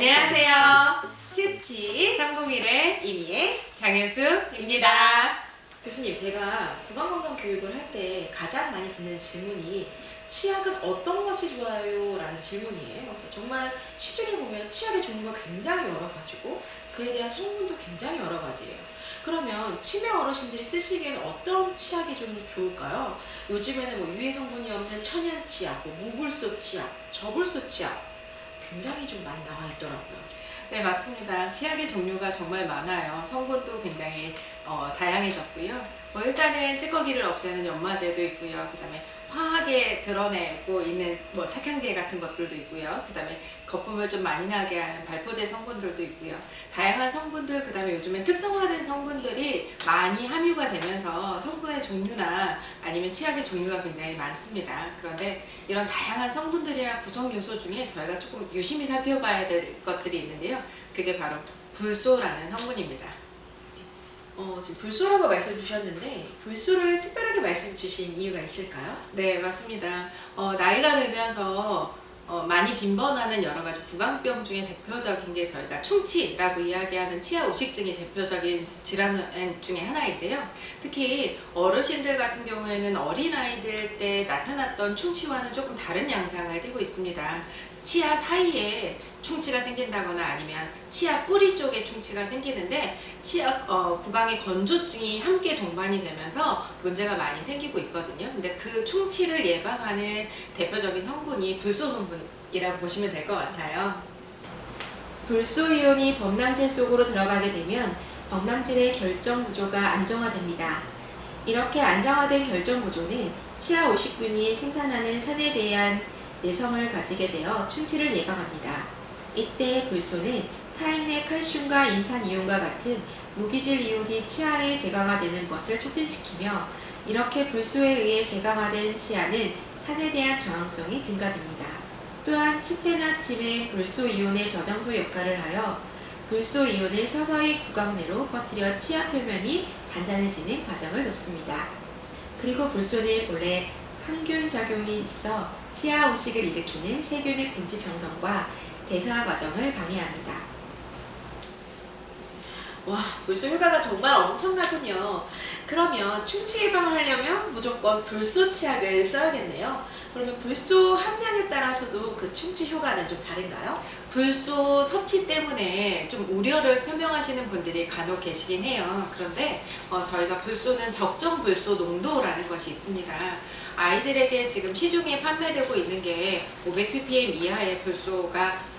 안녕하세요. 치치 301의 이미의 장효수입니다. 교수님, 제가 구강건강 교육을 할 때 가장 많이 듣는 질문이 치약은 어떤 것이 좋아요? 라는 질문이에요. 그래서 정말 시중에 보면 치약의 종류가 굉장히 여러 가지고 그에 대한 성분도 굉장히 여러 가지예요. 그러면 치매 어르신들이 쓰시기에는 어떤 치약이 좀 좋을까요? 요즘에는 뭐 유해 성분이 없는 천연 치약, 뭐 무불소 치약, 저불소 치약 굉장히 좀 많이 나와 있더라고요. 네, 맞습니다. 치약의 종류가 정말 많아요. 성분도 굉장히 다양해졌고요. 뭐 일단은 찌꺼기를 없애는 연마제도 있고요. 그 다음에 화하게 드러내고 있는 뭐 착향제 같은 것들도 있고요. 그 다음에 거품을 좀 많이 나게 하는 발포제 성분들도 있고요. 다양한 성분들, 그 다음에 요즘엔 특성화된 성분들이 많이 함유가 되면서 성분의 종류나 아니면 치약의 종류가 굉장히 많습니다. 그런데 이런 다양한 성분들이나 구성 요소 중에 저희가 조금 유심히 살펴봐야 될 것들이 있는데요. 그게 바로 불소라는 성분입니다. 지금 불소라고 말씀 주셨는데 불소를 특별하게 말씀 주신 이유가 있을까요? 네, 맞습니다. 나이가 들면서 많이 빈번하는 여러 가지 구강병 중에 대표적인 게 저희가 충치라고 이야기하는 치아 우식증이 대표적인 질환 중에 하나인데요. 특히 어르신들 같은 경우에는 어린아이들 때 나타났던 충치와는 조금 다른 양상을 띠고 있습니다. 치아 사이에 충치가 생긴다거나 아니면 치아 뿌리 쪽에 충치가 생기는데 치아 구강의 건조증이 함께 동반이 되면서 문제가 많이 생기고 있거든요. 근데 그 충치를 예방하는 대표적인 성분이 불소 성분이라고 보시면 될 것 같아요. 불소 이온이 범람질 속으로 들어가게 되면 범람질의 결정 구조가 안정화됩니다. 이렇게 안정화된 결정 구조는 치아 오식균이 생산하는 산에 대한 내성을 가지게 되어 충치를 예방합니다. 이때 불소는 타인의 칼슘과 인산이온과 같은 무기질 이온이 치아에 제강화되는 것을 촉진시키며 이렇게 불소에 의해 제강화된 치아는 산에 대한 저항성이 증가됩니다. 또한 치태나 침에 불소 이온의 저장소 역할을 하여 불소 이온을 서서히 구강 내로 퍼뜨려 치아 표면이 단단해지는 과정을 돕습니다. 그리고 불소는 본래 항균 작용이 있어 치아 우식을 일으키는 세균의 군집 형성과 대사 과정을 방해합니다. 와, 불소 효과가 정말 엄청나군요. 그러면 충치 예방을 하려면 무조건 불소 치약을 써야겠네요. 그러면 불소 함량에 따라서도 그 충치 효과는 좀 다른가요? 불소 섭취 때문에 좀 우려를 표명하시는 분들이 간혹 계시긴 해요. 그런데 저희가 불소는 적정 불소 농도라는 것이 있습니다. 아이들에게 지금 시중에 판매되고 있는 게 500ppm 이하의 불소가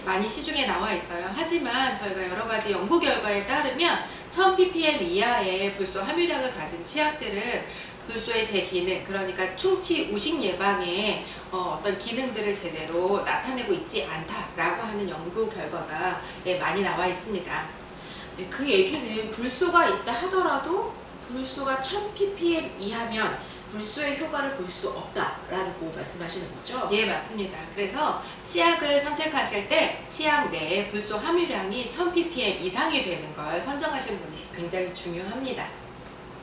많이 시중에 나와 있어요. 하지만 저희가 여러 가지 연구 결과에 따르면 1000ppm 이하의 불소 함유량을 가진 치약들은 불소의 제 기능, 그러니까 충치 우식 예방에 어떤 기능들을 제대로 나타내고 있지 않다라고 하는 연구 결과가 많이 나와 있습니다. 네, 그 얘기는 불소가 있다 하더라도 불소가 1000ppm 이하면 불소의 효과를 볼 수 없다라고 말씀하시는 거죠? 예, 맞습니다. 그래서 치약을 선택하실 때 치약 내에 불소 함유량이 1000ppm 이상이 되는 걸 선정하시는 분이 굉장히 중요합니다.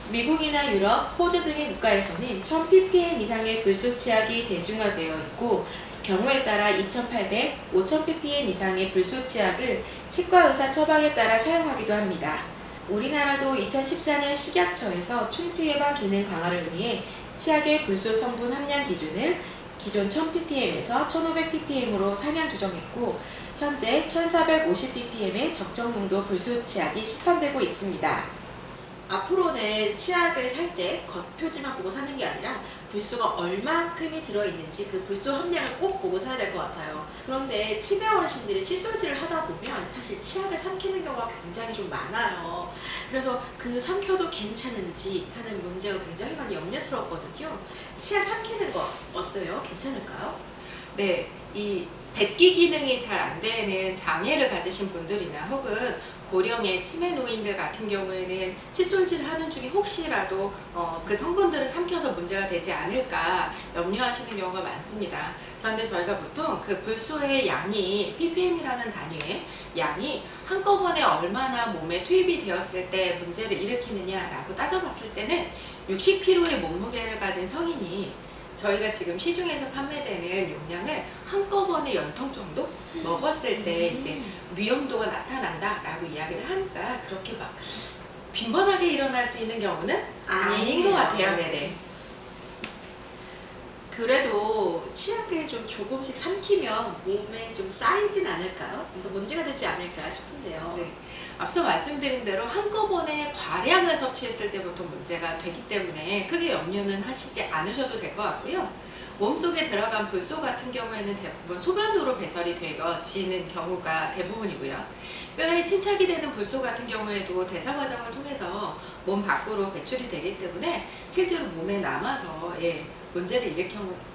미국이나 유럽, 호주 등의 국가에서는 1000ppm 이상의 불소 치약이 대중화되어 있고 경우에 따라 2800, 5000ppm 이상의 불소 치약을 치과 의사 처방에 따라 사용하기도 합니다. 우리나라도 2014년 식약처에서 충치 예방 기능 강화를 위해 치약의 불소 성분 함량 기준을 기존 1000ppm에서 1500ppm으로 상향 조정했고 현재 1450ppm의 적정 농도 불소 치약이 시판되고 있습니다. 앞으로는 치약을 살 때 겉표지만 보고 사는 게 아니라 불소가 얼만큼이 들어있는지 그 불소 함량을 꼭 보고 사야 될 것 같아요. 그런데 치매 어르신들이 칫솔질을 하다 보면 사실 치약을 삼키는 경우가 굉장히 좀 많아요. 그래서 그 삼켜도 괜찮은지 하는 문제가 굉장히 많이 염려스럽거든요. 치약 삼키는 거 어때요? 괜찮을까요? 네, 이 뱉기 기능이 잘 안 되는 장애를 가지신 분들이나 혹은 고령의 치매 노인들 같은 경우에는 칫솔질 하는 중에 혹시라도 그 성분들을 삼켜서 문제가 되지 않을까 염려하시는 경우가 많습니다. 그런데 저희가 보통 그 불소의 양이 ppm이라는 단위의 양이 한꺼번에 얼마나 몸에 투입이 되었을 때 문제를 일으키느냐라고 따져봤을 때는 60kg의 몸무게를 가진 성인이 저희가 지금 시중에서 판매되는 용량을 한꺼번에 연통 정도 먹었을 때 이제 위험도가 나타난다라고 이야기를 하니까 그렇게 막 빈번하게 일어날 수 있는 경우는 아닌 것 같아요. 네네. 그래도 치약을 좀 조금씩 삼키면 몸에 좀 쌓이진 않을까요? 그래서 문제가 되지 않을까 싶은데요. 네. 앞서 말씀드린 대로 한꺼번에 과량을 섭취했을 때부터 문제가 되기 때문에 크게 염려는 하시지 않으셔도 될 것 같고요. 몸속에 들어간 불소 같은 경우에는 대부분 소변으로 배설이 되어지는 경우가 대부분이고요. 뼈에 침착이 되는 불소 같은 경우에도 대사 과정을 통해서 몸 밖으로 배출이 되기 때문에 실제로 몸에 남아서 문제를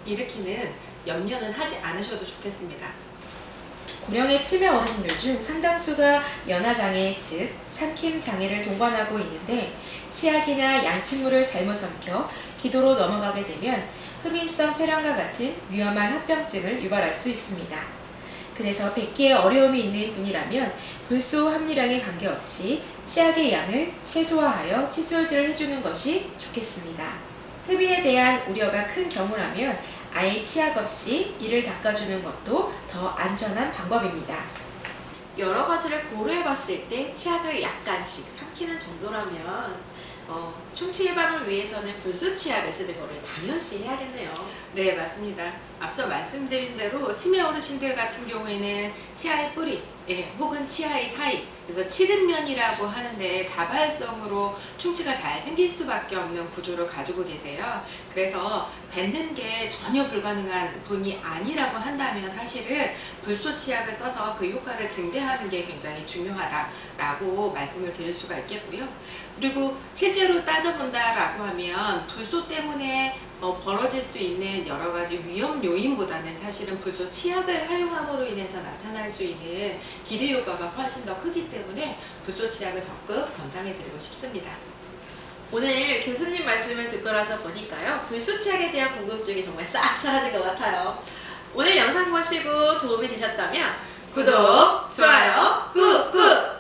일으키는 염려는 하지 않으셔도 좋겠습니다. 고령의 치매 어르신들 중 상당수가 연화장애, 즉 삼킴 장애를 동반하고 있는데 치약이나 양침물을 잘못 삼켜 기도로 넘어가게 되면 흡인성 폐렴과 같은 위험한 합병증을 유발할 수 있습니다. 그래서 뱉기에 어려움이 있는 분이라면 불소 함유량에 관계없이 치약의 양을 최소화하여 칫솔질을 해주는 것이 좋겠습니다. 흡인에 대한 우려가 큰 경우라면 아예 치약 없이 이를 닦아주는 것도 더 안전한 방법입니다. 여러 가지를 고려해 봤을 때 치약을 약간씩 삼키는 정도라면 충치 예방을 위해서는 불소 치약을 쓰는 거를 당연시 해야겠네요. 네, 맞습니다. 앞서 말씀드린 대로 치매 어르신들 같은 경우에는 치아의 뿌리 혹은 치아의 사이, 그래서 치근면이라고 하는데 다발성으로 충치가 잘 생길 수밖에 없는 구조를 가지고 계세요. 그래서 뱉는 게 전혀 불가능한 분이 아니라고 한다면 사실은 불소 치약을 써서 그 효과를 증대하는 게 굉장히 중요하다라고 말씀을 드릴 수가 있겠고요. 그리고 실제로 따져본다라고 하면 불소 때문에 벌어질 수 있는 여러 가지 위험 요인보다는 사실은 불소 치약을 사용함으로 인해서 나타날 수 있는 기대 효과가 훨씬 더 크기 때문에 불소 치약을 적극 권장해 드리고 싶습니다. 오늘 교수님 말씀을 듣고 나서 보니까요, 불소 치약에 대한 궁금증이 정말 싹 사라진 것 같아요. 오늘 영상 보시고 도움이 되셨다면 구독, 좋아요, 꾹꾹!